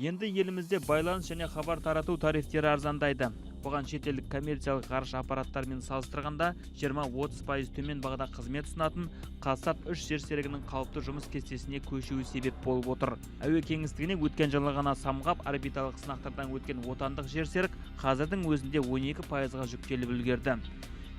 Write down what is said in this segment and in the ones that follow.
Енді елімізде байланыс және хабар тарату тарифтері арзандайды. Бұған шетелдік коммерциялық ғарыш аппараттарымен салыстырғанда 20-30% төмен бағада қызмет ұсынатын Қазсат 3 жерсерігінің қалыпты жұмыс кестесіне көшуі себеп болып отыр. Әуе кеңістігіне өткен жылы ғана самғап орбиталық сынақтардан өткен отандық жерсерік қазірдің өзінде 12%-ға жүктеліп үлгерді.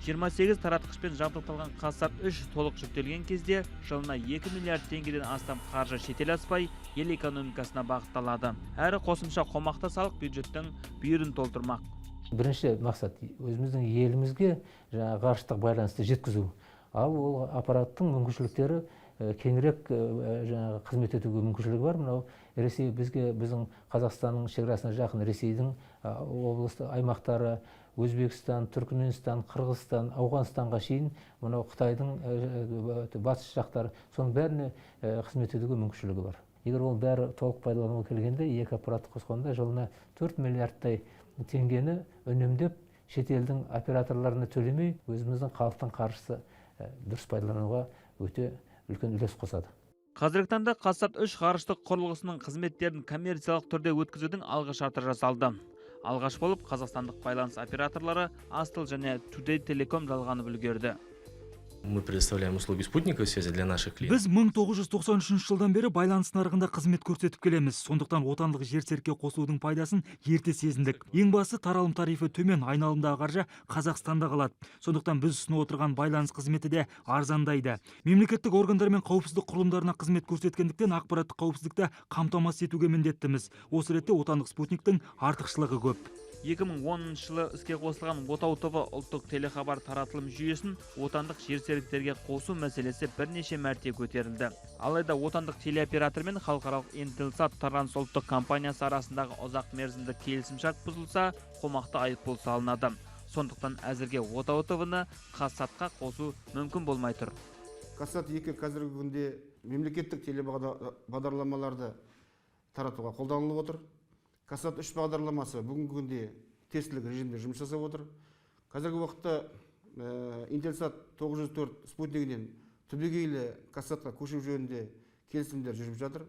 28 таратқышпен жабдықталған Қазсат 3 толық жүктелген кезде жылына 2 миллиард теңгеден астам қаржы шетел аспай ел экономикасына бағытталады. Әрі қосымша қомақты салық бюджеттің бүйірін толтырмақ. Бірінші мақсат өзіміздің елімізге ғарыштық байланысты жеткізу. Ал ол аппараттың мүмкіншіліктері кеңірек қызмет етуге мүмкіншілігі бар. Мынау Ресей біздің Қазақстанның шекарасына жақын Ресейдің облыстық аймақтары, Өзбекстан, Түркменстан, Қырғызстан, Ауғанстанға шейін, мынау Қытайдың батыс жақтары, соның бәріне қызмет етуге мүмкіншілігі бар. Егер ол бәрі толық пайдалануға келгенде, екі аппаратты қосқанда жылына 4 миллиардтай теңгені үнемдеп, шетелдің операторларына төлемей, өзіміздің халықтың қаржысы дұрыс пайдалануға өте үлкен үлес қосады. Қазіргі таңда Қазсат 3 ғарыштық құрылғысының қызметтерін коммерциялық түрде өткізудің алғышарты жасалды. Алғаш болып қазақстандық байланыс операторлары Астыл және Today Telecom жалғанып үлгерді. Мы предоставляем услуги спутниковой связи для наших клиентов. Біз 1993 жылдан бері байланыс нарығында қызмет көрсетіп келеміз. Сондықтан отандық жерсерікке қосудың пайдасын ерте сезіндік. Ең басты таралым тарифі төмен, айналымдағы қаржы Қазақстанда қалады. Сондықтан біз ұсынып отырған байланыс қызметі де арзандайды. Мемлекеттік органдар мен қауіпсіздік құрылымдарына қызмет көрсеткендіктен ақпараттық қауіпсіздікті қамтамасыз етуге міндеттіміз. Осы ретте отандық спутниктің артықшылығы көп. 2010 жылы іске қосылған Отау тобы ұлттық телехабар таратылым жүйесін отандық жерсеріктерге қосу мәселесі бірнеше мәрте көтерілді. Алайда отандық телеоператор мен халықаралық Интелсат трансұлттық компаниясы арасындағы ұзақ мерзімді келісімшарт бұзылса, қомақты айыппұл салынады. Сондықтан әзірге Отау тобыны Қазсатқа қосу мүмкін болмай тұр. Қазсат 2 қазіргі күнде мемлекеттік телебағдарламаларды таратуға қолданылып отыр. Қазсат 3 бағдарламасы бүгінгі күнде тестілік режимде жұмыс жасап отыр. Қазіргі уақытта Интелсат 904 спутнигінен түбегейлі Қазсатқа көшу жөнінде келісімдер жүріп жатыр.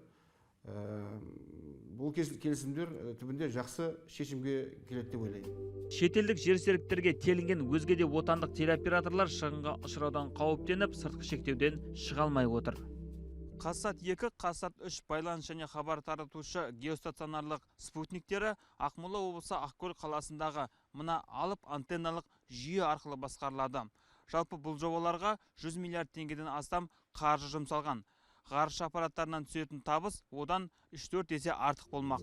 Бұл келісімдер түбінде жақсы шешімге келеді деп ойлаймын. Шетелдік жерсеріктерге телінген өзге де отандық телеоператорлар шығынға ұшыраудан қауіптеніп, сыртқы шектеуден шыға алмай отыр. Қазсат 2, Қазсат 3 байланыс және хабар таратушы геостационарлық спутниктері Ақмола облысы Ақкөл қаласындағы мына алып антенналық жүйе арқылы басқарылады. Жалпы бұл жобаларға 100 миллиард теңгеден астам қаржы жұмсалған. Ғарыш аппараттарынан түсетін табыс одан 3-4 есе артық болмақ.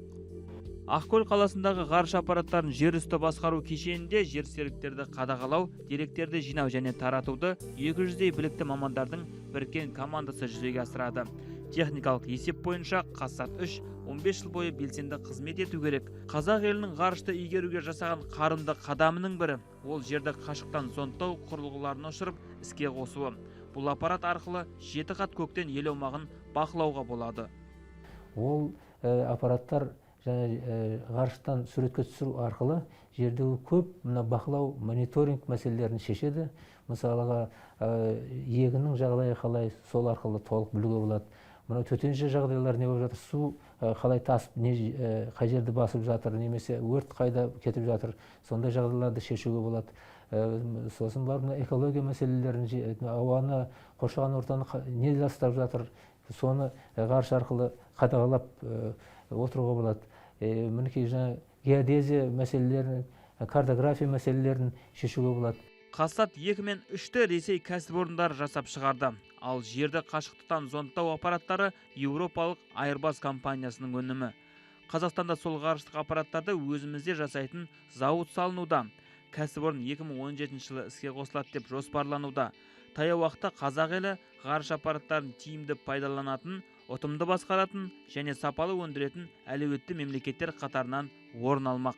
Ақкөл қаласындағы ғарыш аппараттарын жер үсті басқару кешенінде жерсеріктерді қадағалау, деректерді жинау және таратуды 200-дей білікті мамандардың біріккен командасы жүзеге асырады. Техникалық есеп бойынша Қазсат 3 15 жыл бойы белсенді қызмет ету керек. Қазақ елінің ғарышты игеруге жасаған қарымды қадамының бірі ол жерді қашықтан зондтау құрылғыларын ұшырып іске қосуы. Бұл аппарат арқылы 7 қат көктен ел аумағын бақылауға болады. Ол аппараттар ғарыштан суретке түсіру арқылы жердегі көп бақылау, мониторинг мәселелерін шешеді. Мысалыға, егіннің жағдайы қалай, сол арқылы толық білуге болады. Мынау төтенше жағдайлар не болып жатыр, су қалай тасып, қай жерді басып жатыр, немесе өрт қайда кетіп жатыр, сондай жағдайларды шешуге болады. Сосын бар экология мәселелерін, ауаны, қоршаған ортаны не ластап жатыр, соны ғарыш арқылы қадағалап отыруға болады. Мінекей геодезия мәселелерін, картография мәселелерін шешуге болады. Қазсат 2 мен 3-ті Ресей кәсіпорындары жасап шығарды. Ал жерді қашықтықтан зондтау аппараттары Еуропалық Airbus компаниясының өнімі. Қазақстанда сол ғарыштық аппараттарды өзімізде жасайтын зауыт салынуда. Кәсіпорын 2017 жылы іске қосылады деп жоспарлануда. Таяу уақытта қазақ елі ғарыш аппараттарын тиімді пайдаланатын, ұтымды басқаратын және сапалы өндіретін әлеуетті мемлекеттер қатарынан орын алмақ.